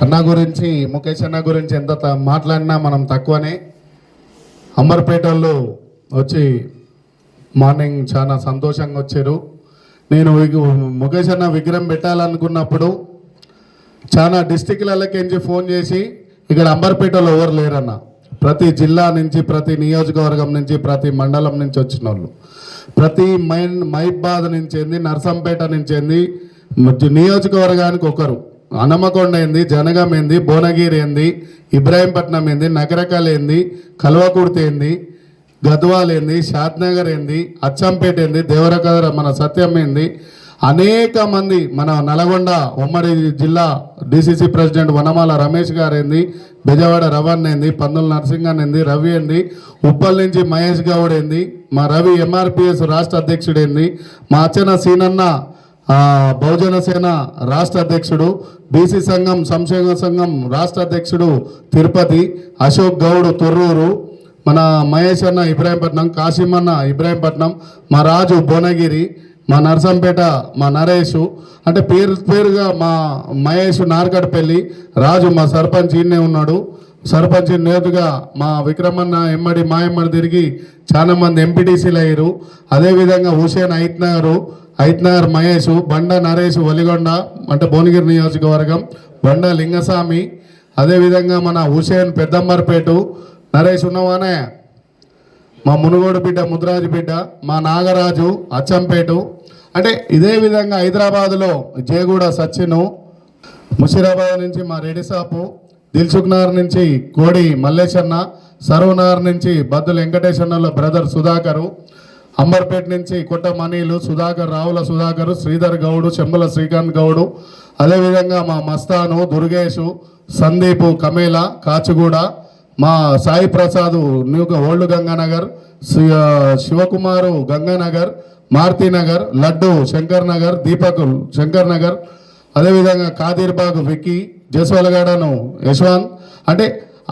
అన్న గురించి, ముఖేష్ అన్న గురించి ఎంత మాట్లాడినా మనం తక్కువనే. అంబర్పేట వాళ్ళు వచ్చి మార్నింగ్ చాలా సంతోషంగా వచ్చారు. నేను ముఖేష్ అన్న విగ్రహం పెట్టాలనుకున్నప్పుడు చాలా డిస్టిక్లకి ఫోన్ చేసి ఇక్కడ అంబర్పేటలో ఎవరు లేరన్న, ప్రతి జిల్లా నుంచి, ప్రతి నియోజకవర్గం నుంచి, ప్రతి మండలం నుంచి వచ్చిన వాళ్ళు, ప్రతి మైబాద్ నుంచి ఏంది, నర్సంపేట నుంచి ఏంది, నియోజకవర్గానికి ఒకరు, హనుమకొండ ఏంది, జనగం ఏంది, భువనగిరి ఏంది, ఇబ్రాహీంపట్నం ఏంది, నగరకల్ ఏంది, కల్వకుర్తి ఏంది, గద్వాల్ ఏంది, షాద్నగర్ ఏంది, అచ్చంపేట ఏంది, దేవరకద్ర మన సత్యం ఏంది, అనేక మంది, మన నల్గొండ ఉమ్మడి జిల్లా డిసిసి ప్రెసిడెంట్ వనమాల రమేష్ గారు ఏంది, బెజవాడ రవణ్ ఏంది, పందుల నరసింహన్ ఏంది, రవి ఏంది, ఉప్పల్ నుంచి మహేష్ గౌడ్ ఏంది, మా రవి ఎంఆర్పిఎస్ రాష్ట్ర అధ్యక్షుడు ఏంది, మా అచ్చన సీనన్న బహుజన సేన రాష్ట్ర అధ్యక్షుడు, బీసీ సంఘం సంక్షేమ సంఘం రాష్ట్ర అధ్యక్షుడు తిరుపతి, అశోక్ గౌడ్ తొర్రూరు, మన మహేష్ అన్న ఇబ్రాహీంపట్నం, కాశీమన్న ఇబ్రాహీంపట్నం, మా రాజు భువనగిరి, మా నర్సంపేట మా నరేషు, అంటే పేరుగా మా మహేష్ నార్కట్పల్లి, రాజు మా సర్పంచ్ ఈయనే ఉన్నాడు, సర్పంచ్ నేరుగా మా విక్రమన్న మా ఎమ్మడి తిరిగి చాలా మంది ఎంపీటీసీలు అయ్యారు. అదేవిధంగా హుసేన్ ఐత్నగర్ మహేష్, బండ నరేష్ వలిగొండ అంటే భువనగిరి నియోజకవర్గం, బండ లింగస్వామి, అదేవిధంగా మన హుసేన్ పెద్దంబర్పేట, నరేష్ ఉన్నవానే మా మునుగోడు బిడ్డ ముద్రాజు బిడ్డ, మా నాగరాజు అచ్చంపేట, అంటే ఇదే విధంగా హైదరాబాదులో జయగూడ సచిను, ముషీరాబాద్ నుంచి మా రెడ్డిసాపు, దిల్సుఖ్నగర్ నుంచి కోడి మల్లేశన్న, సర్వనగర్ నుంచి బద్దుల వెంకటేశ్వరల బ్రదర్ సుధాకరు, అంబర్పేట నుంచి కొట్ట మనీలు సుధాకర్, రావుల సుధాకరు, శ్రీధర్ గౌడు, చెంబుల శ్రీకాంత్ గౌడు, అదేవిధంగా మా మస్తాను, దుర్గేషు, సందీపు, కమేల, కాచిగూడ, మా సాయి ప్రసాద్ ఓల్డ్ గంగానగర్, శివకుమారు గంగానగర్, మారుతీనగర్, లడ్డు శంకర్ నగర్, దీపక్ శంకర్ నగర్, అదేవిధంగా కాదీర్బాగ్ విక్కీ, జస్వాలగడను యశ్వంత్, అంటే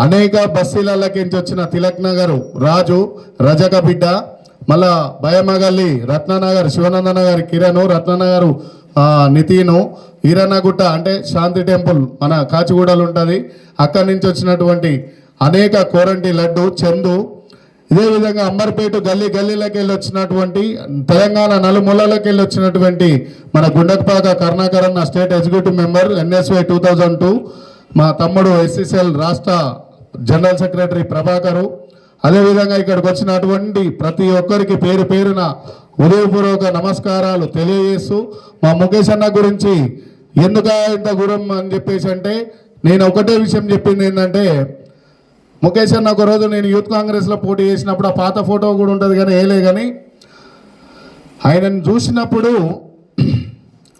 అనేక బస్తీలకి వచ్చిన తిలక్ నగర్ రాజు, రజక బిడ్డ, మళ్ళా భయమగల్లి, రత్ననగర్ శివనందనగర్ కిరణ్, రత్ననగర్ నితిను, ఈరన్నగుట్ట అంటే శాంతి టెంపుల్ మన కాచిగూడలు ఉంటుంది, అక్కడి నుంచి వచ్చినటువంటి అనేక కోరంటి లడ్డు చందు, ఇదే విధంగా అంబర్పేట గల్లీలకి వెళ్ళి వచ్చినటువంటి, తెలంగాణ నలుమూలలోకి వెళ్ళి వచ్చినటువంటి మన గుండకపాక కరుణాకర్ అన్న స్టేట్ ఎగ్జిక్యూటివ్ మెంబర్ NSY 2002, మా తమ్ముడు SCCL రాష్ట్ర జనరల్ సెక్రటరీ ప్రభాకరు, అదేవిధంగా ఇక్కడికి వచ్చినటువంటి ప్రతి ఒక్కరికి పేరు పేరున హృదయపూర్వక నమస్కారాలు తెలియజేస్తూ, మా ముఖేష్ అన్న గురించి ఎందుకు ఇంత గురం అని చెప్పేసి అంటే, నేను ఒకటే విషయం చెప్పింది ఏంటంటే, ముఖేష్ అన్న ఒకరోజు నేను యూత్ కాంగ్రెస్లో పోటీ చేసినప్పుడు ఆ పాత ఫోటో కూడా ఉంటుంది కానీ వేయలే, కానీ ఆయనను చూసినప్పుడు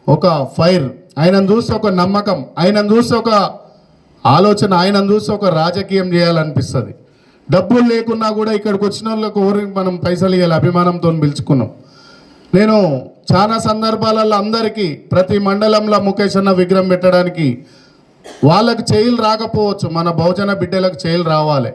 ఒక ఫైర్, ఆయనను చూస్తే ఒక నమ్మకం, ఆయనను చూస్తే ఒక ఆలోచన, ఆయనను చూస్తే ఒక రాజకీయం చేయాలనిపిస్తుంది. డబ్బులు లేకున్నా కూడా ఇక్కడికి వచ్చిన వాళ్ళకు మనం పైసలు ఇవ్వాలి అభిమానంతో పిలుచుకున్నాం. నేను చాలా సందర్భాలలో అందరికీ ప్రతి మండలంలో ముఖేష్ అన్న విగ్రహం పెట్టడానికి వాళ్ళకి చేయలు రాకపోవచ్చు, మన బహుజన బిడ్డలకు చేయలు రావాలి.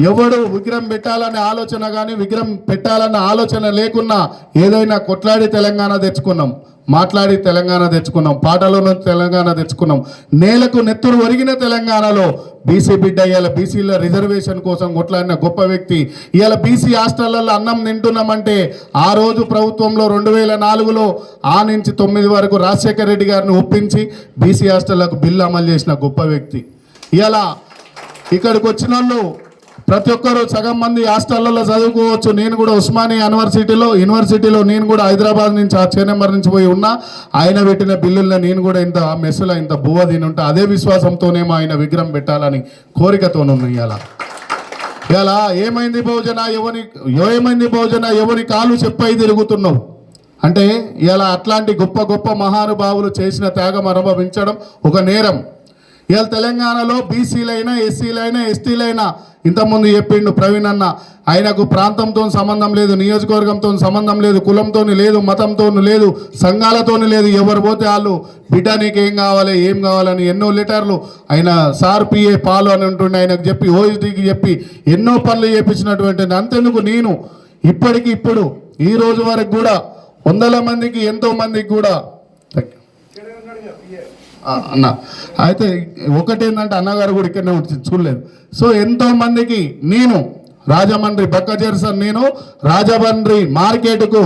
ఎవడు విగ్రహం పెట్టాలనే ఆలోచన కానీ విగ్రహం పెట్టాలన్న ఆలోచన లేకున్నా ఏదైనా కొట్లాడి తెలంగాణ తెచ్చుకున్నాం, మాట్లాడి తెలంగాణ తెచ్చుకున్నాం, పాటలను తెలంగాణ తెచ్చుకున్నాం. నేలకు నెత్తురు ఒరిగిన తెలంగాణలో బీసీ బిడ్డ ఇవాళ బీసీల రిజర్వేషన్ కోసం కొట్లాడిన గొప్ప వ్యక్తి. ఇవాళ బీసీ హాస్టళ్లలో అన్నం తింటున్నామంటే ఆ రోజు ప్రభుత్వంలో 2004లో ఆ నుంచి 9 వరకు రాజశేఖర రెడ్డి గారిని ఒప్పించి బీసీ హాస్టళ్లకు బిల్లు అమలు చేసిన గొప్ప వ్యక్తి. ఇవాళ ఇక్కడికి వచ్చిన వాళ్ళు ప్రతి ఒక్కరు సగం మంది హాస్టళ్లలో చదువుకోవచ్చు. నేను కూడా ఉస్మానియా యూనివర్సిటీలో నేను కూడా హైదరాబాద్ నుంచి ఆ నెంబర్ నుంచి పోయి ఉన్నా. ఆయన పెట్టిన బిల్లుల్లో నేను కూడా ఇంత మెస్సులో ఇంత బువ్వ తిని ఉంటా. అదే విశ్వాసంతోనేమో ఆయన విగ్రహం పెట్టాలని కోరికతోనున్నాయి. ఇలా ఏమైంది భోజన ఎవరి కాలు చెప్పై తిరుగుతున్నావు అంటే ఇలా అట్లాంటి గొప్ప గొప్ప మహానుభావులు చేసిన త్యాగం అనుభవించడం ఒక నేరం. ఇవాళ తెలంగాణలో బీసీలైనా ఎస్సీలైనా ఎస్టీలైనా ఇంతకుముందు చెప్పిండు ప్రవీణ్ అన్న, ఆయనకు ప్రాంతంతో సంబంధం లేదు, నియోజకవర్గంతో సంబంధం లేదు, కులంతో లేదు, మతంతో లేదు, సంఘాలతో లేదు. ఎవరు పోతే వాళ్ళు బిడ్డ నీకేం కావాలి ఏం కావాలని ఎన్నో లెటర్లు ఆయన సార్ పిఏ పాలు అని ఉంటుండే ఆయనకు చెప్పి ఓఎస్డీకి చెప్పి ఎన్నో పనులు చేపించినటువంటి అంతెందుకు నేను ఇప్పుడు ఈ రోజు వరకు కూడా వందల మందికి ఎంతో మందికి కూడా అన్న అయితే ఒకటేంటంటే అన్నగారు కూడా ఇక్కడనే ఉంటుంది చూడలేదు. సో ఎంతో మందికి నేను రాజమండ్రి బక్కజెర్సన్ నేను రాజమండ్రి మార్కెట్కు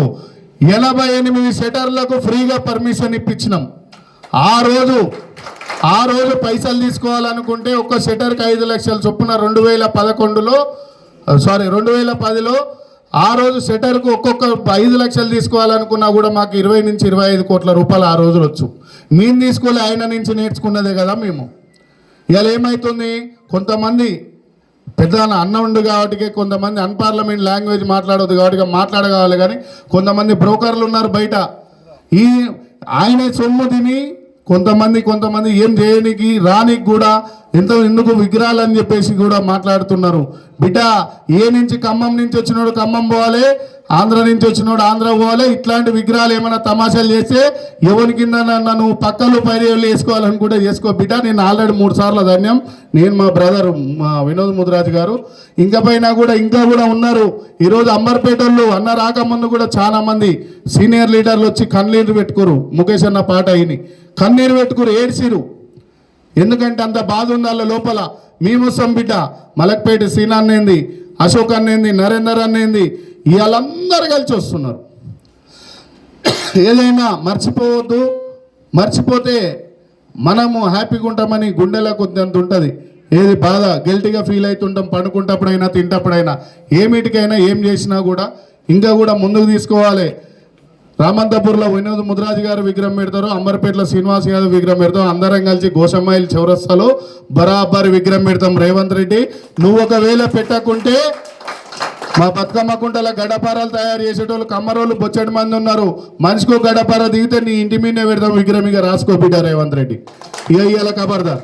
88 షటర్లకు ఫ్రీగా పర్మిషన్ ఇప్పించినాం. ఆ రోజు పైసలు తీసుకోవాలనుకుంటే ఒక్క షటర్కి 5 లక్షల చొప్పున 2010లో ఆ రోజు షటర్కు ఒక్కొక్క 5 లక్షలు తీసుకోవాలనుకున్నా కూడా మాకు 20 నుంచి 25 కోట్ల రూపాయలు ఆ రోజులు వచ్చు. మేము తీసుకోలే, ఆయన నుంచి నేర్చుకున్నదే కదా మేము. ఇవాళ ఏమవుతుంది, కొంతమంది పెద్ద అన్న ఉండు కాబట్టి కొంతమంది అన్పార్లమెంట్ లాంగ్వేజ్ మాట్లాడవద్దు కాబట్టి మాట్లాడగవాలి, కానీ కొంతమంది బ్రోకర్లు ఉన్నారు బయట. ఈ ఆయన సొమ్ము తిని కొంతమంది ఏం చేయడానికి రానికి కూడా ఎందుకు విగ్రహాలు అని చెప్పేసి కూడా మాట్లాడుతున్నారు. బిడ్డ ఏ నుంచి ఖమ్మం నుంచి వచ్చినోడు ఖమ్మం పోవాలి, ఆంధ్ర నుంచి వచ్చినోడు ఆంధ్ర పోవాలి. ఇట్లాంటి విగ్రహాలు ఏమైనా తమాషాలు చేస్తే ఎవరి కింద నువ్వు పక్కలు పైరేళ్ళు వేసుకోవాలనుకుంటే చేసుకో బిడ్డ. నేను ఆల్రెడీ 3 సార్లు ధన్యం, నేను మా బ్రదర్ మా వినోద్ ముదిరాజు గారు ఇంకా కూడా ఉన్నారు. ఈరోజు అంబర్పేటల్లో అన్న రాకముందు కూడా చాలా మంది సీనియర్ లీడర్లు వచ్చి కన్నీరు పెట్టుకోరు. ముఖేష్ అన్న పాట అయిని కన్నీరు పెట్టుకోరు, ఏడ్చిరు. ఎందుకంటే అంత బాధ ఉంది వాళ్ళ లోపల. మేమొస్తాం బిడ్డ, మలక్పేట సీనా అన్నేంది, అశోక్ అన్నేంది, నరేందర్ అన్నేంది, వీళ్ళందరూ కలిసి వస్తున్నారు. ఏదైనా మర్చిపోవద్దు, మర్చిపోతే మనము హ్యాపీగా ఉంటామని గుండెలకు అంత ఉంటుంది. ఏది బాధ గిల్టీగా ఫీల్ అవుతుంటాం, పడుకుంటప్పుడైనా తింటప్పుడైనా ఏమిటికైనా ఏం చేసినా కూడా ఇంకా కూడా ముందుకు తీసుకోవాలి. రామంతపూర్లో వినోద్ ముదిరాజు గారు విగ్రహం పెడతారు, అంబర్పేటలో శ్రీనివాస్ యాదవ్ విగ్రహం పెడతాం, అందరం కలిసి గోషమ్మాయిల్ చౌరస్తాలో బరాబర్ విగ్రహం పెడతాం. రేవంత్ రెడ్డి నువ్వు ఒకవేళ పెట్టకుంటే మా బతుకమ్మ కుంటల గడపారాలు తయారు చేసేటోళ్ళు కమ్మరోళ్ళు బొచ్చడి మంది ఉన్నారు. మనిషికో గడపార దిగితే నీ ఇంటి మీదనే పెడతాం విగ్రహం. ఇక రాసుకో బిడ్డ రేవంత్ రెడ్డి, ఇక ఇయ్యాల ఖబర్దార్.